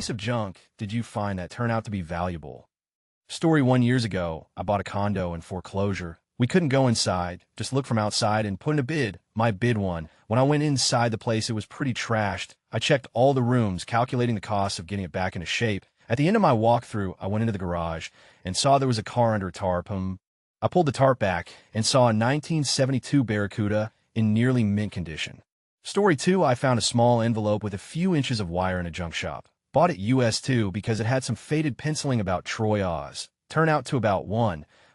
piece of junk did you find that turned out to be valuable? Story 1 years ago, I bought a condo in foreclosure. We couldn't go inside, just look from outside and put in a bid. My bid won. When I went inside the place, it was pretty trashed. I checked all the rooms, calculating the cost of getting it back into shape. At the end of my walkthrough, I went into the garage and saw there was a car under a tarp. I pulled the tarp back and saw a 1972 Barracuda in nearly mint condition. Story 2, I found a small envelope with a few inches of wire in a junk shop. Bought it US too because it had some faded penciling about Troy Oz. Turned out to about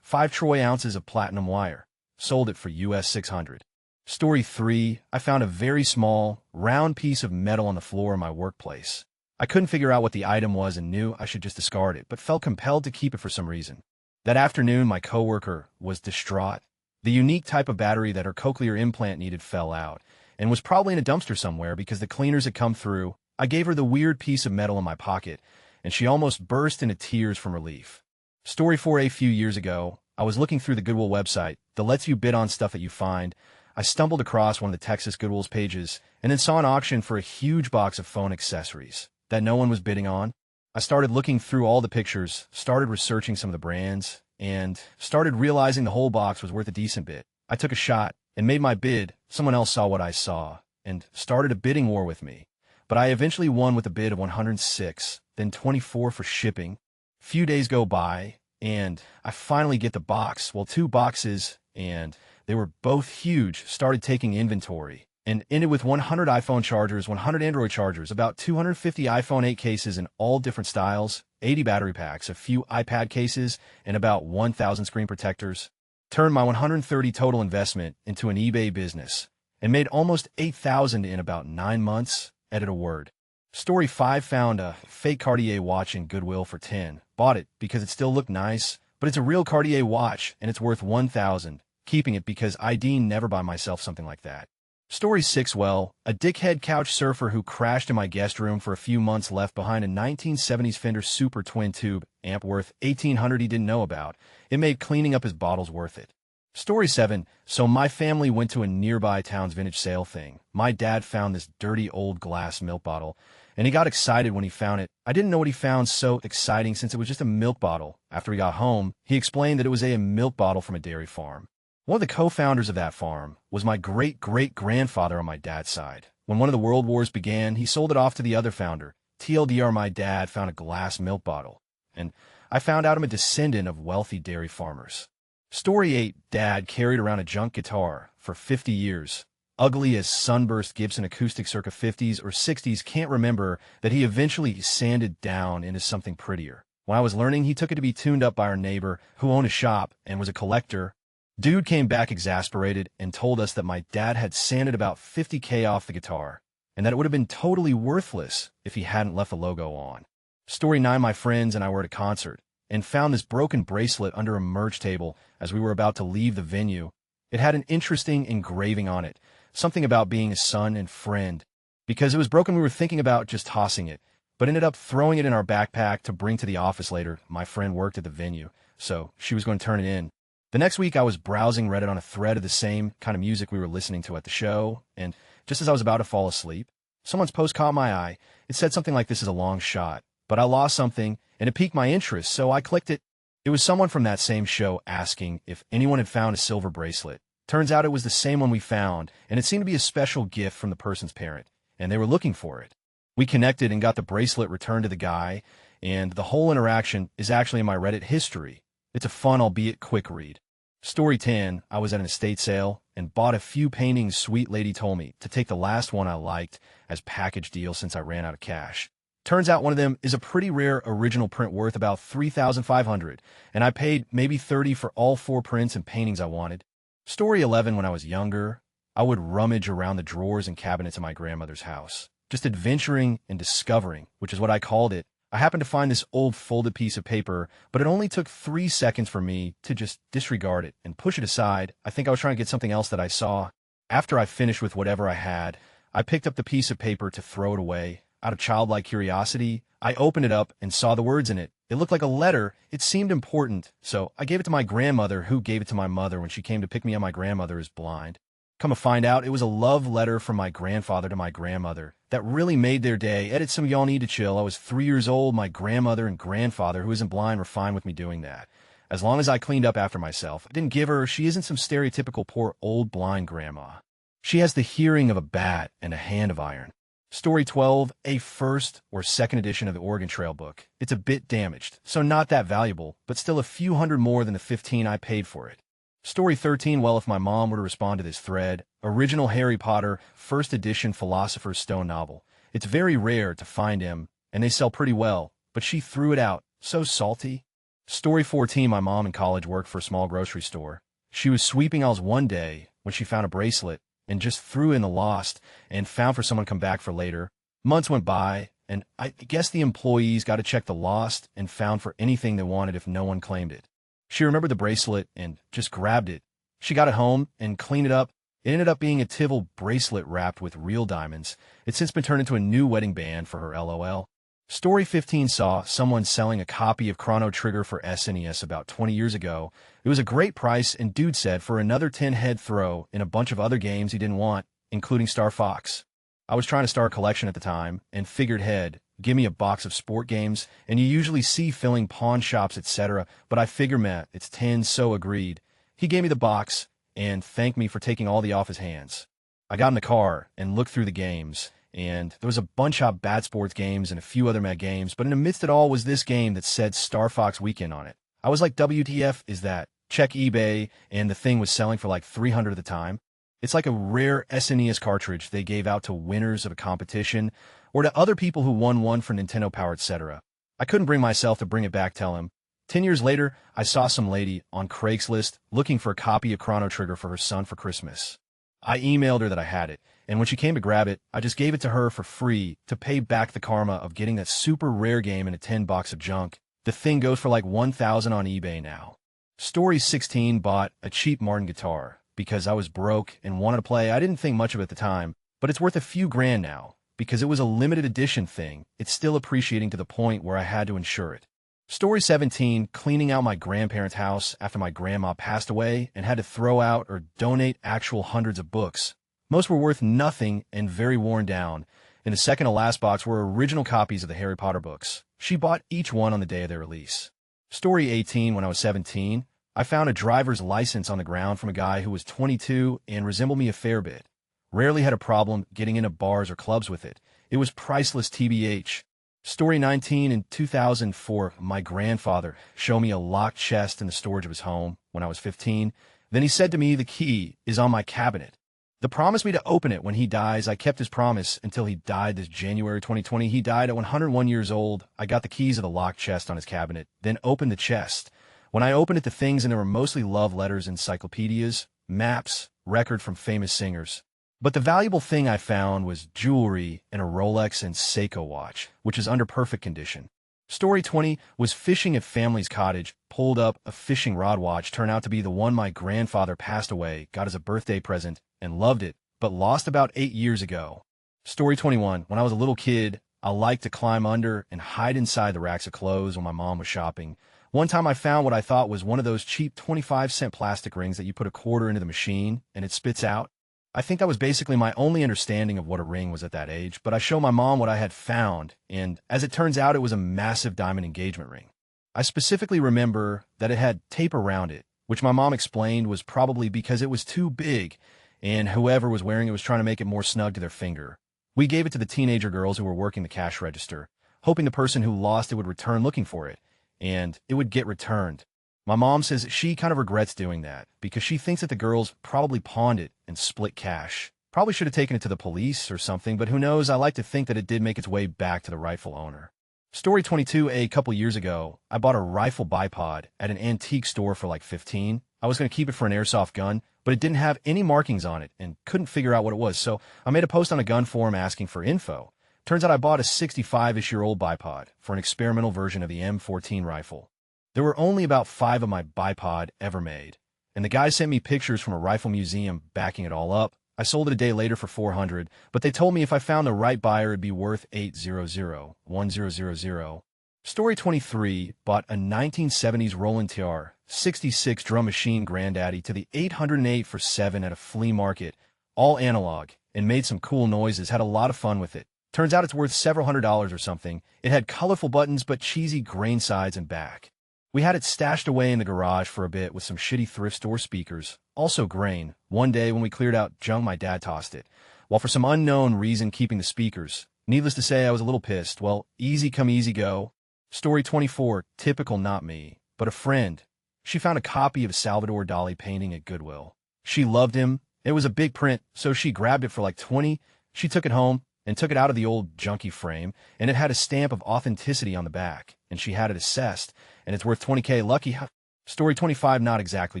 5 Troy ounces of platinum wire. Sold it for US 600. Story 3, I found a very small, round piece of metal on the floor in my workplace. I couldn't figure out what the item was and knew I should just discard it, but felt compelled to keep it for some reason. That afternoon, my coworker was distraught. The unique type of battery that her cochlear implant needed fell out, and was probably in a dumpster somewhere because the cleaners had come through. I gave her the weird piece of metal in my pocket, and she almost burst into tears from relief. Story 4, a few years ago, I was looking through the Goodwill website that lets you bid on stuff that you find. I stumbled across one of the Texas Goodwill's pages, and then saw an auction for a huge box of phone accessories that no one was bidding on. I started looking through all the pictures, started researching some of the brands, and started realizing the whole box was worth a decent bit. I took a shot and made my bid. Someone else saw what I saw and started a bidding war with me. But I eventually won with a bid of 106, then 24 for shipping. Few days go by, and I finally get the box. Well, 2 boxes, and they were both huge. Started taking inventory, and ended with 100 iPhone chargers, 100 Android chargers, about 250 iPhone 8 cases in all different styles, 80 battery packs, a few iPad cases, and about 1,000 screen protectors. Turned my 130 total investment into an eBay business, and made almost 8,000 in about 9 months. Edit a word. Story 5, found a fake Cartier watch in Goodwill for 10. Bought it because it still looked nice, but it's a real Cartier watch, and it's worth 1,000. Keeping it because I'd never buy myself something like that. Story 6, well, a dickhead couch surfer who crashed in my guest room for a few months left behind a 1970s Fender Super Twin Tube amp worth $1,800 he didn't know about. It made cleaning up his bottles worth it. Story 7, so my family went to a nearby town's vintage sale thing. My dad found this dirty old glass milk bottle, and he got excited when he found it. I didn't know what he found so exciting since it was just a milk bottle. After he got home, he explained that it was a milk bottle from a dairy farm. One of the co-founders of that farm was my great-great-grandfather on my dad's side. When one of the world wars began, he sold it off to the other founder. TLDR, my dad found a glass milk bottle, and I found out I'm a descendant of wealthy dairy farmers. Story 8, Dad carried around a junk guitar for 50 years. Ugly as sunburst Gibson acoustic circa 50s or 60s, can't remember that he eventually sanded down into something prettier. When I was learning, he took it to be tuned up by our neighbor who owned a shop and was a collector. Dude came back exasperated and told us that my dad had sanded about $50K off the guitar, and that it would have been totally worthless if he hadn't left the logo on. Story 9, my friends and I were at a concert, and found this broken bracelet under a merch table as we were about to leave the venue. It had an interesting engraving on it, something about being a son and friend. Because it was broken, we were thinking about just tossing it, but ended up throwing it in our backpack to bring to the office later. My friend worked at the venue, so she was going to turn it in. The next week, I was browsing Reddit on a thread of the same kind of music we were listening to at the show, and just as I was about to fall asleep, someone's post caught my eye. It said something like, "This is a long shot," but I lost something, and it piqued my interest, so I clicked it. It was someone from that same show asking if anyone had found a silver bracelet. Turns out it was the same one we found, and it seemed to be a special gift from the person's parent, and they were looking for it. We connected and got the bracelet returned to the guy, and the whole interaction is actually in my Reddit history. It's a fun, albeit quick read. Story 10, I was at an estate sale and bought a few paintings. Sweet lady told me to take the last one I liked as package deal since I ran out of cash. Turns out one of them is a pretty rare original print worth about $3,500, and I paid maybe $30 for all 4 prints and paintings I wanted. Story 11, when I was younger, I would rummage around the drawers and cabinets of my grandmother's house, just adventuring and discovering, which is what I called it. I happened to find this old folded piece of paper, but it only took 3 seconds for me to just disregard it and push it aside. I think I was trying to get something else that I saw. After I finished with whatever I had, I picked up the piece of paper to throw it away. Out of childlike curiosity, I opened it up and saw the words in it. It looked like a letter. It seemed important, so I gave it to my grandmother, who gave it to my mother when she came to pick me up. My grandmother is blind. Come to find out, it was a love letter from my grandfather to my grandmother. that really made their day. Edit, some of y'all need to chill. I was 3 years old. My grandmother and grandfather, who isn't blind, were fine with me doing that. As long as I cleaned up after myself. I didn't give her. She isn't some stereotypical poor old blind grandma. She has the hearing of a bat and a hand of iron. Story 12, a first or second edition of the Oregon Trail book. It's a bit damaged, so not that valuable, but still a few hundred more than the 15 I paid for it. Story 13, well, if my mom were to respond to this thread, original Harry Potter, first edition Philosopher's Stone novel. It's very rare to find him, and they sell pretty well, but she threw it out. So salty. Story 14, my mom in college worked for a small grocery store. She was sweeping aisles one day when she found a bracelet and just threw in the lost and found for someone to come back for later. Months went by, and I guess the employees got to check the lost and found for anything they wanted if no one claimed it. She remembered the bracelet and just grabbed it. She got it home and cleaned it up. It ended up being a Tivol bracelet wrapped with real diamonds. It's since been turned into a new wedding band for her, LOL. Story 15 saw someone selling a copy of Chrono Trigger for SNES about 20 years ago. It was a great price, and dude said for another 10-head throw in a bunch of other games he didn't want, including Star Fox. I was trying to start a collection at the time, and figured, head, give me a box of sport games, and you usually see filling pawn shops, etc., but I figure, meh, it's 10, so agreed. He gave me the box, and thanked me for taking all the off his hands. I got in the car, and looked through the games, and there was a bunch of bad sports games and a few other mad games, but in the midst of it all was this game that said Star Fox Weekend on it. I was like, WTF is that? Check eBay, and the thing was selling for like $300 at the time. It's like a rare SNES cartridge they gave out to winners of a competition, or to other people who won one for Nintendo Power, etc. I couldn't bring myself to bring it back, tell him. 10 years later, I saw some lady on Craigslist looking for a copy of Chrono Trigger for her son for Christmas. I emailed her that I had it, and when she came to grab it, I just gave it to her for free to pay back the karma of getting that super rare game in a 10 box of junk. The thing goes for like $1,000 on eBay now. Story 16, bought a cheap Martin guitar because I was broke and wanted to play. I didn't think much of it at the time, but it's worth a few grand now because it was a limited edition thing. It's still appreciating to the point where I had to insure it. Story 17, cleaning out my grandparents' house after my grandma passed away and had to throw out or donate actual hundreds of books. Most were worth nothing and very worn down. In the second to last box were original copies of the Harry Potter books. She bought each one on the day of their release. Story 18, when I was 17, I found a driver's license on the ground from a guy who was 22 and resembled me a fair bit. Rarely had a problem getting into bars or clubs with it. It was priceless, TBH. Story 19, in 2004, my grandfather showed me a locked chest in the storage of his home when I was 15. Then he said to me, the key is on my cabinet. The promised me to open it when he dies. I kept his promise until he died this January 2020. He died at 101 years old. I got the keys of the locked chest on his cabinet, then opened the chest. When I opened it, the things in there were mostly love letters, encyclopedias, maps, record from famous singers. But the valuable thing I found was jewelry and a Rolex and Seiko watch, which is under perfect condition. Story 20 was fishing at family's cottage, pulled up a fishing rod watch, turned out to be the one my grandfather passed away, got as a birthday present, and loved it, but lost about 8 years ago. Story 21, when I was a little kid, I liked to climb under and hide inside the racks of clothes when my mom was shopping. One time I found what I thought was one of those cheap 25-cent plastic rings that you put a quarter into the machine and it spits out. I think that was basically my only understanding of what a ring was at that age, but I showed my mom what I had found, and as it turns out, it was a massive diamond engagement ring. I specifically remember that it had tape around it, which my mom explained was probably because it was too big, and whoever was wearing it was trying to make it more snug to their finger. We gave it to the teenager girls who were working the cash register, hoping the person who lost it would return looking for it, and it would get returned. My mom says she kind of regrets doing that because she thinks that the girls probably pawned it and split cash. Probably should have taken it to the police or something, but who knows, I like to think that it did make its way back to the rightful owner. Story 22, a couple years ago, I bought a rifle bipod at an antique store for like 15. I was going to keep it for an airsoft gun, but it didn't have any markings on it and couldn't figure out what it was, so I made a post on a gun forum asking for info. Turns out I bought a 65-ish-year-old bipod for an experimental version of the M14 rifle. There were only about 5 of my bipod ever made, and the guy sent me pictures from a rifle museum backing it all up. I sold it a day later for $400, but they told me if I found the right buyer, it'd be worth $800,1000. Story 23, bought a 1970s Roland TR 66 drum machine granddaddy to the 808 for $7 at a flea market, all analog, and made some cool noises, had a lot of fun with it. Turns out it's worth several $100s or something. It had colorful buttons but cheesy grain sides and back. We had it stashed away in the garage for a bit with some shitty thrift store speakers, also grain. One day when we cleared out junk, my dad tossed it, while for some unknown reason keeping the speakers. Needless to say, I was a little pissed. Well, easy come, easy go. Story 24, typical not me, but a friend. She found a copy of Salvador Dali painting at Goodwill. She loved him. It was a big print, so she grabbed it for like 20. She took it home and took it out of the old junky frame, and it had a stamp of authenticity on the back, and she had it assessed, and it's worth 20K. Lucky. Story 25, not exactly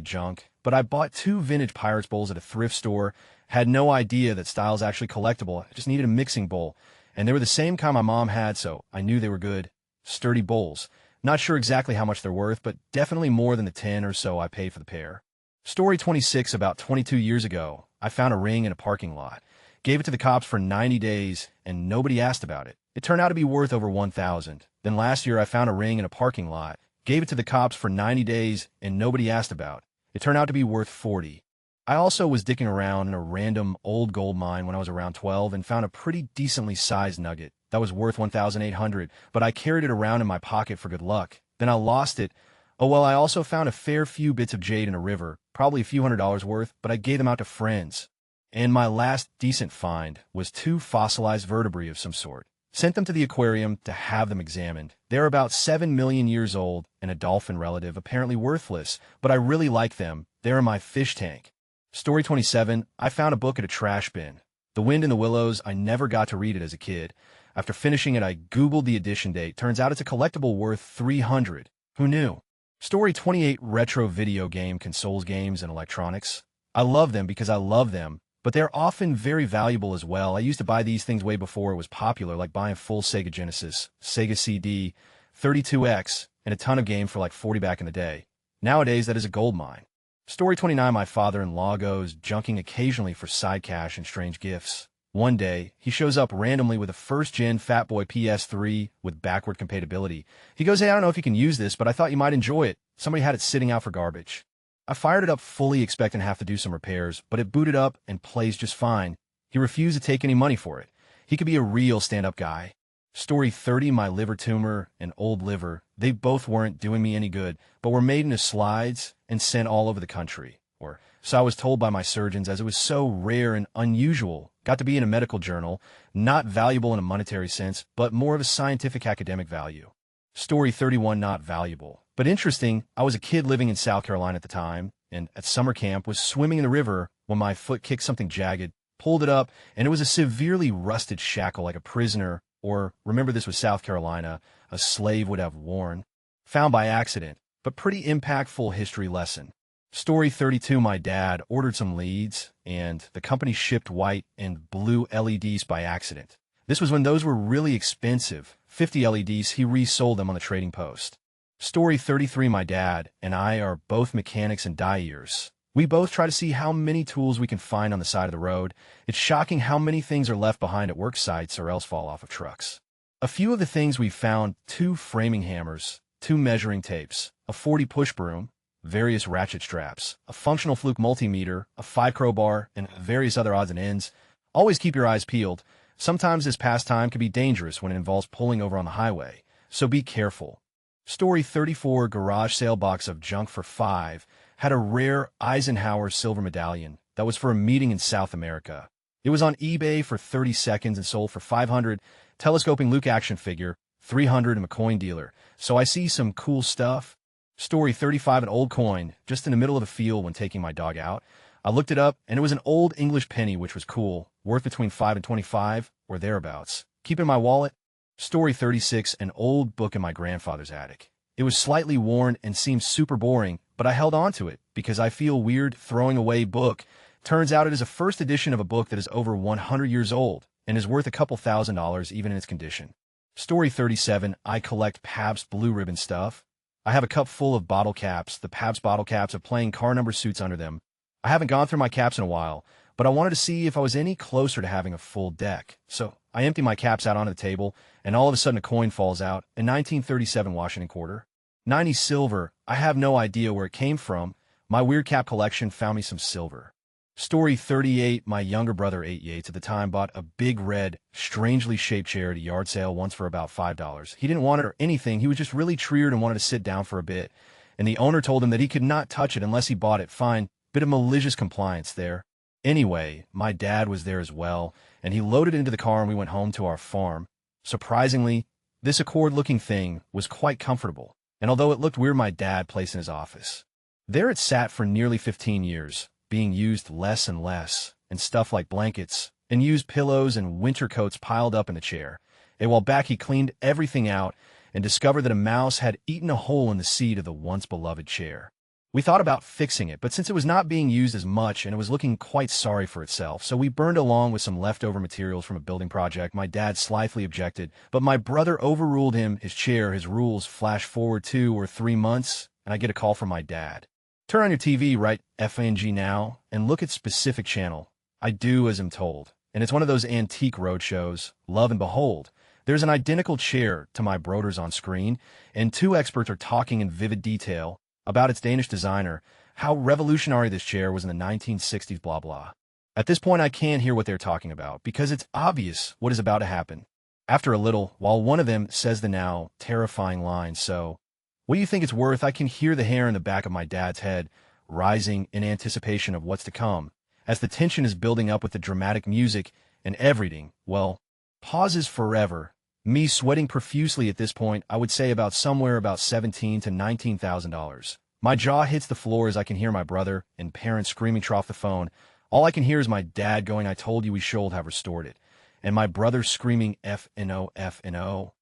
junk, but I bought 2 vintage Pirates bowls at a thrift store, had no idea that style's actually collectible. I just needed a mixing bowl, and they were the same kind my mom had, so I knew they were good, sturdy bowls. Not sure exactly how much they're worth, but definitely more than the 10 or so I paid for the pair. Story 26, about 22 years ago, I found a ring in a parking lot. Gave it to the cops for 90 days, and nobody asked about it. It turned out to be worth over $1,000. Then last year I found a ring in a parking lot. Gave it to the cops for 90 days, and nobody asked about it. It turned out to be worth $40. I also was dicking around in a random old gold mine when I was around 12 and found a pretty decently sized nugget that was worth $1,800, but I carried it around in my pocket for good luck. Then I lost it. Oh well, I also found a fair few bits of jade in a river, probably a few $100s worth, but I gave them out to friends. And my last decent find was 2 fossilized vertebrae of some sort. Sent them to the aquarium to have them examined. They're about 7 million years old and a dolphin relative, apparently worthless, but I really like them. They're in my fish tank. Story 27, I found a book at a trash bin. The Wind in the Willows, I never got to read it as a kid. After finishing it, I Googled the edition date. Turns out it's a collectible worth $300. Who knew? Story 28, retro video game, consoles, games, and electronics. I love them because I love them, but they're often very valuable as well. I used to buy these things way before it was popular, like buying full Sega Genesis, Sega CD, 32X, and a ton of games for like 40 back in the day. Nowadays, that is a gold mine. Story 29, my father-in-law goes junking occasionally for side cash and strange gifts. One day, he shows up randomly with a first-gen Fatboy PS3 with backward compatibility. He goes, hey, I don't know if you can use this, but I thought you might enjoy it. Somebody had it sitting out for garbage. I fired it up fully expecting to have to do some repairs, but it booted up and plays just fine. He refused to take any money for it. He could be a real stand-up guy. Story 30, my liver tumor and old liver, they both weren't doing me any good, but were made into slides and sent all over the country. Or so I was told by my surgeons, as it was so rare and unusual. Got to be in a medical journal, not valuable in a monetary sense, but more of a scientific academic value. Story 31, not valuable. But interesting, I was a kid living in South Carolina at the time, and at summer camp was swimming in the river when my foot kicked something jagged, pulled it up, and it was a severely rusted shackle like a prisoner, or, remember this was South Carolina, a slave would have worn. Found by accident, but pretty impactful history lesson. Story 32, my dad ordered some leads, and the company shipped white and blue LEDs by accident. This was when those were really expensive. 50 LEDs, he resold them on the trading post. Story 33, my dad and I are both mechanics and dye-ears. We both try to see how many tools we can find on the side of the road. It's shocking how many things are left behind at work sites or else fall off of trucks. A few of the things we found: 2 framing hammers, 2 measuring tapes, a 40 push broom, various ratchet straps, a functional fluke multimeter, a 5 crowbar, and various other odds and ends. Always keep your eyes peeled. Sometimes this pastime can be dangerous when it involves pulling over on the highway, so be careful. Story 34, garage sale box of junk for $5, had a rare Eisenhower silver medallion that was for a meeting in South America. It was on eBay for 30 seconds and sold for $500. Telescoping Luke action figure, $300 in a coin dealer. So I see some cool stuff. Story 35, an old coin, just in the middle of the field when taking my dog out. I looked it up, and it was an old English penny, which was cool, worth between 5 and 25, or thereabouts. Keep it in my wallet. Story 36, an old book in my grandfather's attic. It was slightly worn and seemed super boring, but I held on to it because I feel weird throwing away book. Turns out it is a first edition of a book that is over 100 years old and is worth a couple $1,000s even in its condition. Story 37, I collect Pabst Blue Ribbon stuff. I have a cup full of bottle caps, the Pabst bottle caps of playing car number suits under them. I haven't gone through my caps in a while, but I wanted to see if I was any closer to having a full deck. So I empty my caps out onto the table, and all of a sudden a coin falls out, a 1937 Washington quarter. 90 silver. I have no idea where it came from. My weird cap collection found me some silver. Story 38, my younger brother, 8 Yates, at the time bought a big red, strangely shaped chair at a yard sale once for about $5. He didn't want it or anything, he was just really triggered and wanted to sit down for a bit. And the owner told him that he could not touch it unless he bought it. Fine, bit of malicious compliance there. Anyway, my dad was there as well, and he loaded it into the car and we went home to our farm. Surprisingly, this Accord-looking thing was quite comfortable, and although it looked weird, my dad placed in his office. There it sat for nearly 15 years, being used less and less, and stuff like blankets and used pillows and winter coats piled up in the chair. A while back he cleaned everything out and discovered that a mouse had eaten a hole in the seat of the once-beloved chair. We thought about fixing it, but since it was not being used as much and it was looking quite sorry for itself, so we burned along with some leftover materials from a building project. My dad slyly objected, but my brother overruled him. His chair, his rules, flash forward 2 or 3 months, and I get a call from my dad. Turn on your TV, write FNG now, and look at specific channel. I do as I'm told, and it's one of those antique road shows. Lo and behold, there's an identical chair to my broder's on screen, and 2 experts are talking in vivid detail about its Danish designer, how revolutionary this chair was in the 1960s, blah blah. At this point I can't hear what they're talking about, because it's obvious what is about to happen. After a little, while one of them says the now terrifying line, "So, what do you think it's worth?" I can hear the hair in the back of my dad's head rising in anticipation of what's to come, as the tension is building up with the dramatic music and everything, well, pauses forever. Me sweating profusely at this point, I would say somewhere about $17,000 to $19,000. My jaw hits the floor as I can hear my brother and parents screaming off the phone. All I can hear is my dad going, "I told you we should have restored it," and my brother screaming F-N-O, F-N-O.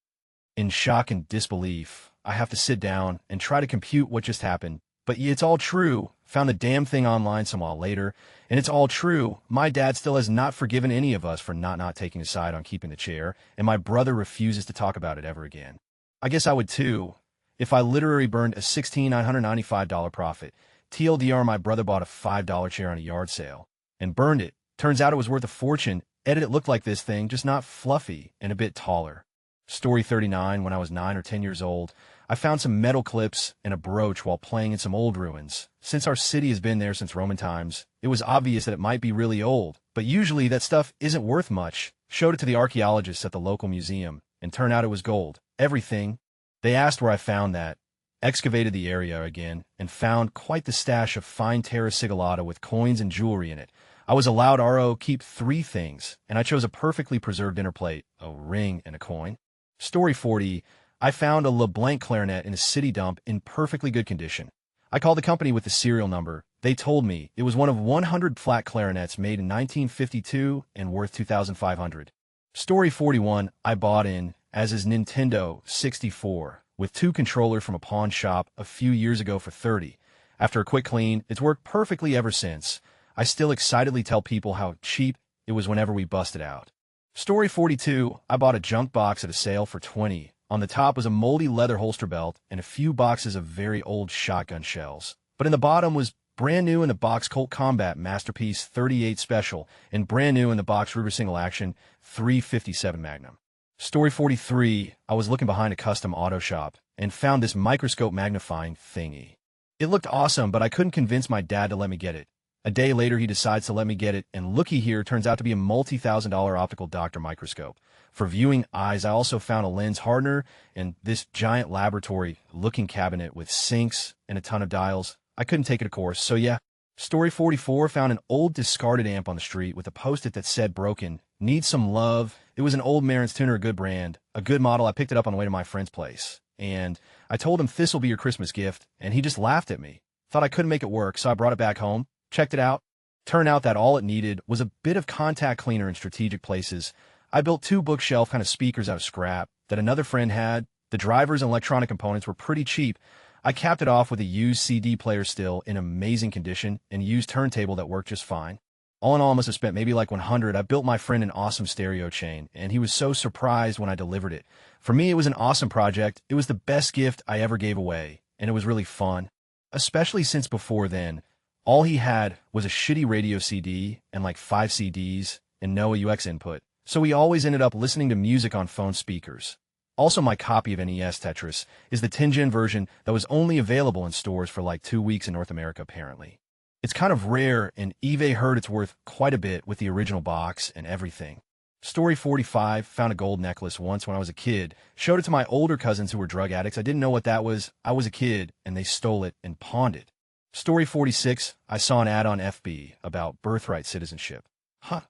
In shock and disbelief, I have to sit down and try to compute what just happened. But it's all true. Found the damn thing online some while later, and it's all true. My dad still has not forgiven any of us for not taking a side on keeping the chair, and my brother refuses to talk about it ever again. I guess I would too, if I literally burned a $16,995 profit. TLDR, my brother bought a $5 chair on a yard sale and burned it. Turns out it was worth a fortune. Edit, it looked like this thing, just not fluffy and a bit taller. Story 39, when I was 9 or 10 years old, I found some metal clips and a brooch while playing in some old ruins. Since our city has been there since Roman times, it was obvious that it might be really old, but usually that stuff isn't worth much. Showed it to the archaeologists at the local museum, and turned out it was gold. Everything. They asked where I found that. Excavated the area again, and found quite the stash of fine terra sigillata with coins and jewelry in it. I was allowed RO keep 3 things, and I chose a perfectly preserved dinner plate, a ring, and a coin. Story 40, I found a LeBlanc clarinet in a city dump in perfectly good condition. I called the company with the serial number. They told me it was one of 100 flat clarinets made in 1952 and worth $2,500. Story 41, I bought in, as is Nintendo 64, with 2 controllers from a pawn shop a few years ago for $30. After a quick clean, it's worked perfectly ever since. I still excitedly tell people how cheap it was whenever we busted out. Story 42, I bought a junk box at a sale for $20. On the top was a moldy leather holster belt and a few boxes of very old shotgun shells. But in the bottom was brand new in the box Colt Combat Masterpiece 38 Special and brand new in the box Ruger Single Action 357 Magnum. Story 43, I was looking behind a custom auto shop and found this microscope magnifying thingy. It looked awesome, but I couldn't convince my dad to let me get it. A day later, he decides to let me get it, and looky here, turns out to be a multi-$1,000 optical doctor microscope. For viewing eyes, I also found a lens hardener and this giant laboratory-looking cabinet with sinks and a ton of dials. I couldn't take it, of course, so yeah. Story 44, found an old discarded amp on the street with a post-it that said broken, needs some love. It was an old Marantz tuner, a good brand, a good model. I picked it up on the way to my friend's place, and I told him this'll be your Christmas gift, and he just laughed at me. Thought I couldn't make it work, so I brought it back home. Checked it out. Turned out that all it needed was a bit of contact cleaner in strategic places. I built 2 bookshelf kind of speakers out of scrap that another friend had. The drivers and electronic components were pretty cheap. I capped it off with a used CD player still in amazing condition and used turntable that worked just fine. All in all, I must have spent maybe like $100. I built my friend an awesome stereo chain, and he was so surprised when I delivered it. For me, it was an awesome project. It was the best gift I ever gave away, and it was really fun, especially since before then, all he had was a shitty radio CD and like 5 CDs and no AUX input, so we always ended up listening to music on phone speakers. Also, my copy of NES Tetris is the 10-gen version that was only available in stores for like 2 weeks in North America, apparently. It's kind of rare, and eBay heard it's worth quite a bit with the original box and everything. Story 45, found a gold necklace once when I was a kid. Showed it to my older cousins who were drug addicts. I didn't know what that was. I was a kid, and they stole it and pawned it. Story 46, I saw an ad on FB about birthright citizenship. Huh.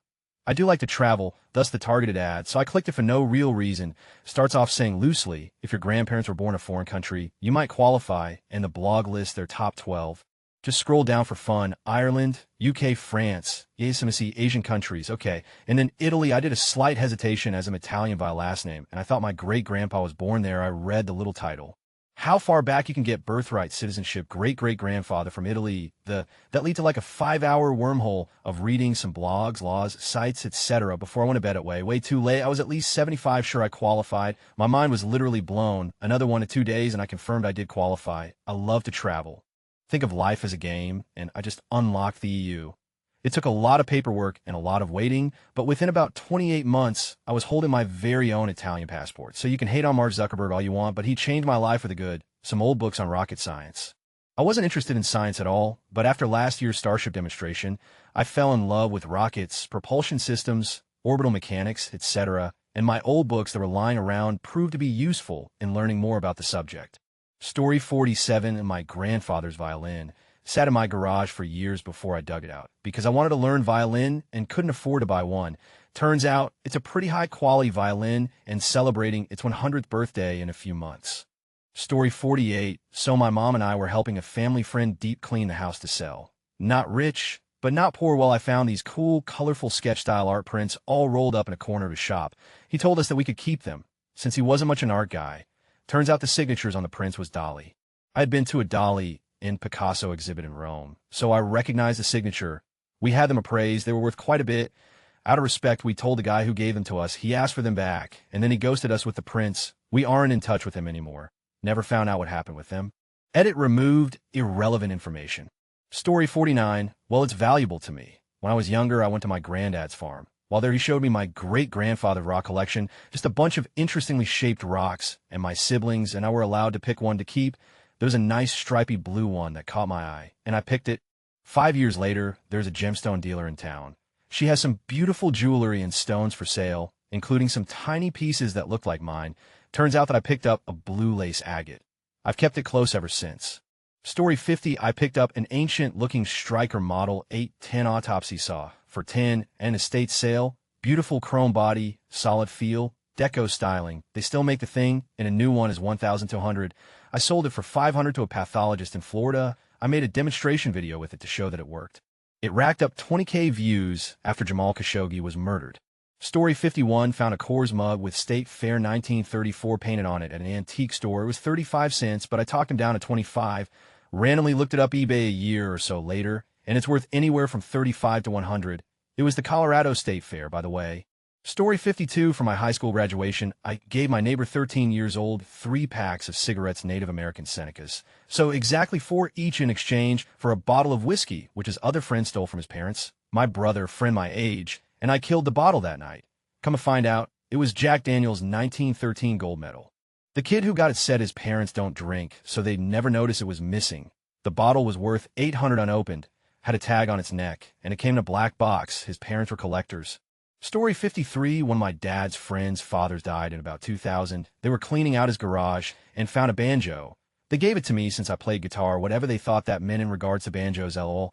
I do like to travel, thus the targeted ad, so I clicked it for no real reason. Starts off saying loosely, if your grandparents were born in a foreign country, you might qualify, and the blog lists their top 12. Just scroll down for fun. Ireland, UK, France, see Asian countries, okay. And then Italy, I did a slight hesitation as I'm Italian by last name, and I thought my great-grandpa was born there. I read the little title. How far back you can get birthright citizenship, great-great-grandfather from Italy, that lead to like a 5-hour wormhole of reading some blogs, laws, sites, etc. before I went to bed at way too late. I was at least 75 sure I qualified. My mind was literally blown. Another 1 to 2 days and I confirmed I did qualify. I love to travel. Think of life as a game, and I just unlocked the EU. It took a lot of paperwork and a lot of waiting, but within about 28 months, I was holding my very own Italian passport. So you can hate on Mark Zuckerberg all you want, but he changed my life for the good. Some old books on rocket science. I wasn't interested in science at all, but after last year's Starship demonstration, I fell in love with rockets, propulsion systems, orbital mechanics, etc., and my old books that were lying around proved to be useful in learning more about the subject. Story 47 and my grandfather's violin sat in my garage for years before I dug it out because I wanted to learn violin and couldn't afford to buy one. Turns out it's a pretty high-quality violin and celebrating its 100th birthday in a few months. Story 48, so my mom and I were helping a family friend deep clean the house to sell. Not rich, but not poor. Well, I found these cool, colorful sketch-style art prints all rolled up in a corner of his shop. He told us that we could keep them, since he wasn't much an art guy. Turns out the signatures on the prints was Dali. I had been to a Dali in Picasso exhibit in Rome, so I recognized the signature. We had them appraised. They were worth quite a bit. Out of respect, we told the guy who gave them to us. He asked for them back, and then he ghosted us with the prints. We aren't in touch with him anymore. Never found out what happened with them. Edit removed irrelevant information. Story 49, well, it's valuable to me. When I was younger, I went to my granddad's farm. While there, he showed me my great-grandfather's rock collection, just a bunch of interestingly shaped rocks, and my siblings and I were allowed to pick one to keep. There was a nice stripy blue one that caught my eye, and I picked it. 5 years later, there's a gemstone dealer in town. She has some beautiful jewelry and stones for sale, including some tiny pieces that looked like mine. Turns out that I picked up a blue lace agate. I've kept it close ever since. Story 50, I picked up an ancient-looking Striker Model 810 autopsy saw for 10 and estate sale. Beautiful chrome body, solid feel, deco styling. They still make the thing, and a new one is $1,000 to $100. I sold it for $500 to a pathologist in Florida. I made a demonstration video with it to show that it worked. It racked up 20K views after Jamal Khashoggi was murdered. Story 51, found a Coors mug with State Fair 1934 painted on it at an antique store. It was 35 cents, but I talked him down to 25. Randomly looked it up eBay a year or so later, and it's worth anywhere from 35 to 100. It was the Colorado State Fair, by the way. Story 52, for my high school graduation, I gave my neighbor 13 years old 3 packs of cigarettes Native American Senecas. So exactly 4 each in exchange for a bottle of whiskey, which his other friend stole from his parents. My brother, friend my age, and I killed the bottle that night. Come to find out, it was Jack Daniel's 1913 gold medal. The kid who got it said his parents don't drink, so they'd never notice it was missing. The bottle was worth $800 unopened, had a tag on its neck, and it came in a black box. His parents were collectors. Story 53, one of my dad's friends' fathers died in about 2000. They were cleaning out his garage and found a banjo. They gave it to me since I played guitar, whatever they thought that meant in regards to banjos, lol.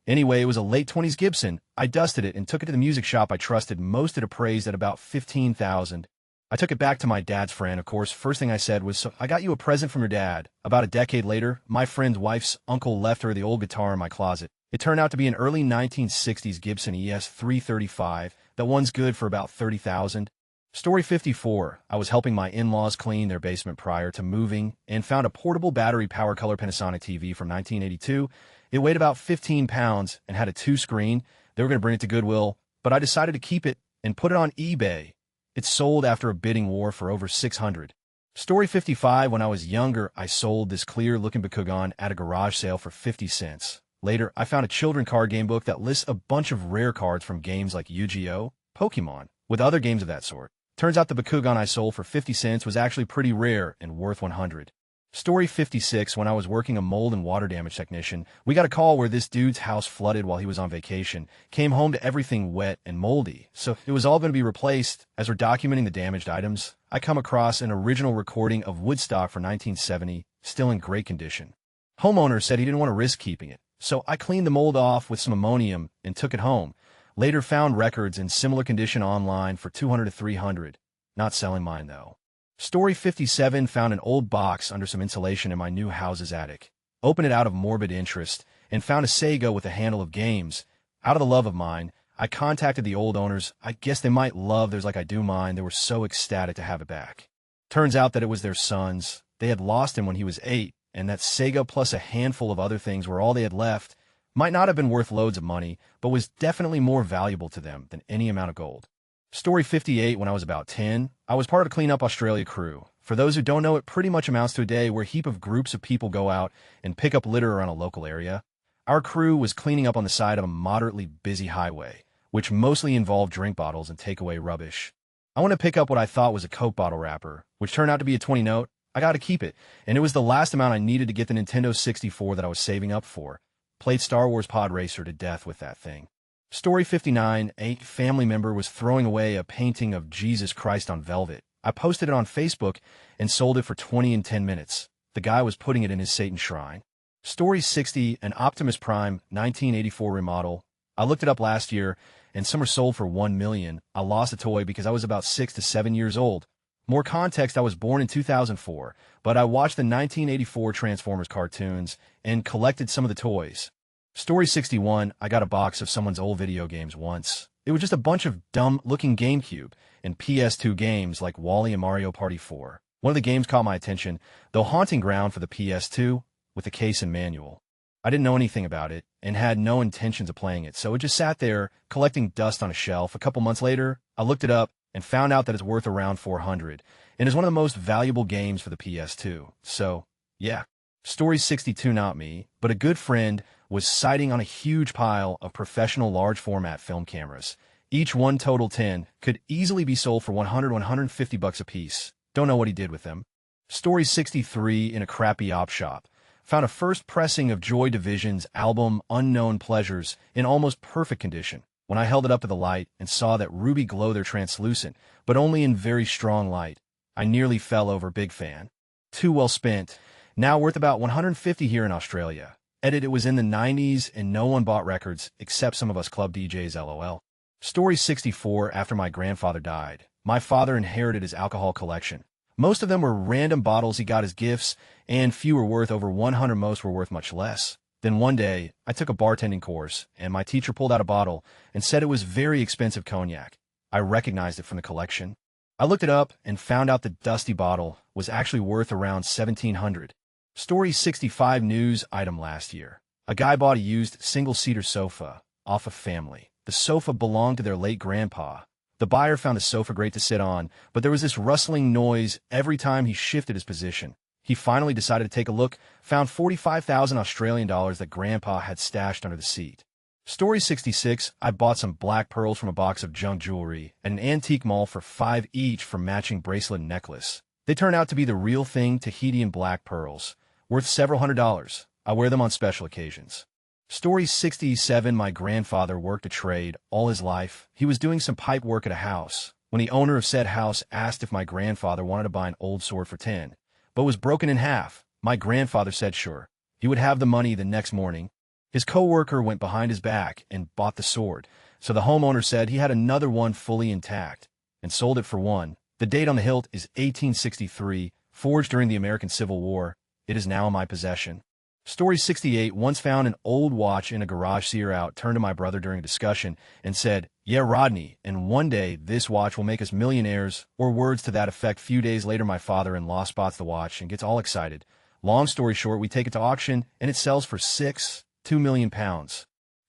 Anyway, it was a late 20s Gibson. I dusted it and took it to the music shop I trusted. Most it appraised at about $15,000. I took it back to my dad's friend, of course. First thing I said was, so I got you a present from your dad. About a decade later, my friend's wife's uncle left her the old guitar in my closet. It turned out to be an early 1960s Gibson ES 335. That one's good for about $30,000. Story 54. I was helping my in-laws clean their basement prior to moving and found a portable battery power color Panasonic TV from 1982. It weighed about 15 pounds and had a 2-screen. They were going to bring it to Goodwill, but I decided to keep it and put it on eBay. It sold after a bidding war for over $600. Story 55. When I was younger, I sold this clear-looking Bakugan at a garage sale for 50 cents. Later, I found a children card game book that lists a bunch of rare cards from games like Yu-Gi-Oh!, Pokemon, with other games of that sort. Turns out the Bakugan I sold for 50 cents was actually pretty rare and worth $100. Story 56, when I was working a mold and water damage technician, we got a call where this dude's house flooded while he was on vacation, came home to everything wet and moldy. So it was all going to be replaced. As we're documenting the damaged items, I come across an original recording of Woodstock from 1970, still in great condition. Homeowner said he didn't want to risk keeping it, so I cleaned the mold off with some ammonium and took it home. Later found records in similar condition online for $200 to $300. Not selling mine, though. Story 57, found an old box under some insulation in my new house's attic. Opened it out of morbid interest and found a Sega with a handle of games. Out of the love of mine, I contacted the old owners. I guess they might love theirs like I do mine. They were so ecstatic to have it back. Turns out that it was their son's. They had lost him when he was 8, and that Sega plus a handful of other things were all they had left. Might not have been worth loads of money, but was definitely more valuable to them than any amount of gold. Story 58, when I was about 10, I was part of a Clean Up Australia crew. For those who don't know, it pretty much amounts to a day where a heap of groups of people go out and pick up litter around a local area. Our crew was cleaning up on the side of a moderately busy highway, which mostly involved drink bottles and takeaway rubbish. I went to pick up what I thought was a Coke bottle wrapper, which turned out to be a 20 note. I got to keep it, and it was the last amount I needed to get the Nintendo 64 that I was saving up for. Played Star Wars Pod Racer to death with that thing. Story 59, a family member was throwing away a painting of Jesus Christ on velvet. I posted it on Facebook and sold it for 20 in 10 minutes. The guy was putting it in his Satan shrine. Story 60, an Optimus Prime 1984 remodel. I looked it up last year, and some are sold for $1 million. I lost a toy because I was about 6 to 7 years old. More context, I was born in 2004, but I watched the 1984 Transformers cartoons and collected some of the toys. Story 61, I got a box of someone's old video games once. It was just a bunch of dumb-looking GameCube and PS2 games like Wally and Mario Party 4. One of the games caught my attention, though haunting ground for the PS2, with a case and manual. I didn't know anything about it and had no intentions of playing it, so it just sat there collecting dust on a shelf. A couple months later, I looked it up and found out that it's worth around $400 and is one of the most valuable games for the PS2. So, yeah. Story 62, not me, but a good friend was sighting on a huge pile of professional large-format film cameras. Each one total 10 could easily be sold for $150 a piece. Don't know what he did with them. Story 63, in a crappy op shop. Found a first pressing of Joy Division's album Unknown Pleasures in almost perfect condition. When I held it up to the light and saw that ruby glow, they're translucent, but only in very strong light, I nearly fell over. Big fan. Too well spent. Now worth about $150 here in Australia. Edit, it was in the 90s and no one bought records except some of us club DJs, lol. Story 64, after my grandfather died, my father inherited his alcohol collection. Most of them were random bottles he got as gifts, and few were worth over 100, most were worth much less. Then one day, I took a bartending course, and my teacher pulled out a bottle and said it was very expensive cognac. I recognized it from the collection. I looked it up and found out the dusty bottle was actually worth around $1,700. Story 65, news item last year. A guy bought a used single-seater sofa off a family. The sofa belonged to their late grandpa. The buyer found the sofa great to sit on, but there was this rustling noise every time he shifted his position. He finally decided to take a look, found 45,000 Australian dollars that Grandpa had stashed under the seat. Story 66, I bought some black pearls from a box of junk jewelry at an antique mall for $5 each for matching bracelet and necklace. They turned out to be the real thing, Tahitian black pearls, worth several $100s. I wear them on special occasions. Story 67, my grandfather worked a trade all his life. He was doing some pipe work at a house when the owner of said house asked if my grandfather wanted to buy an old sword for 10, but was broken in half. My grandfather said sure. He would have the money the next morning. His co-worker went behind his back and bought the sword, so the homeowner said he had another one fully intact and sold it for $1. The date on the hilt is 1863, forged during the American Civil War. It is now in my possession. Story 68, once found an old watch in a garage. Seer out, turned to my brother during a discussion and said, "Yeah, Rodney, and one day this watch will make us millionaires," or words to that effect. Few days later, my father-in-law spots the watch and gets all excited. Long story short, we take it to auction and it sells for £2 million.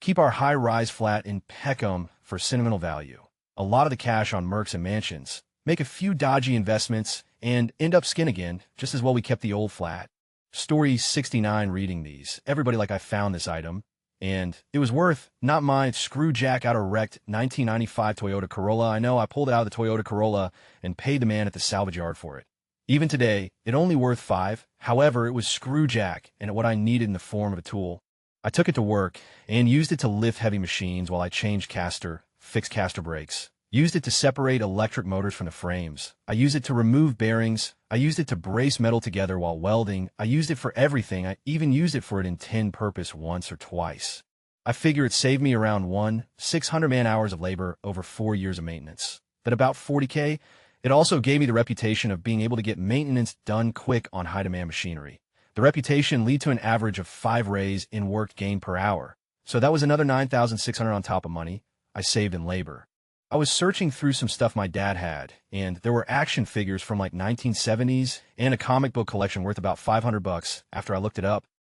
Keep our high-rise flat in Peckham for sentimental value. A lot of the cash on Mercs and mansions. Make a few dodgy investments and end up skin again, just as well we kept the old flat. Story 69, reading these. Everybody like I found this item, and it was worth, not mine, screw jack out a wrecked 1995 Toyota Corolla. I know, I pulled it out of the Toyota Corolla and paid the man at the salvage yard for it. Even today, it only worth 5. However, it was screwjack and what I needed in the form of a tool. I took it to work and used it to lift heavy machines while I changed caster, fixed caster brakes. Used it to separate electric motors from the frames. I used it to remove bearings. I used it to brace metal together while welding. I used it for everything. I even used it for an intended purpose once or twice. I figure it saved me around 600 man-hours of labor over 4 years of maintenance. At about $40K, it also gave me the reputation of being able to get maintenance done quick on high-demand machinery. The reputation led to an average of 5 raise in work gain per hour. So that was another $9,600 on top of money I saved in labor. I was searching through some stuff my dad had, and there were action figures from like 1970s and a comic book collection worth about $500 after I looked it up.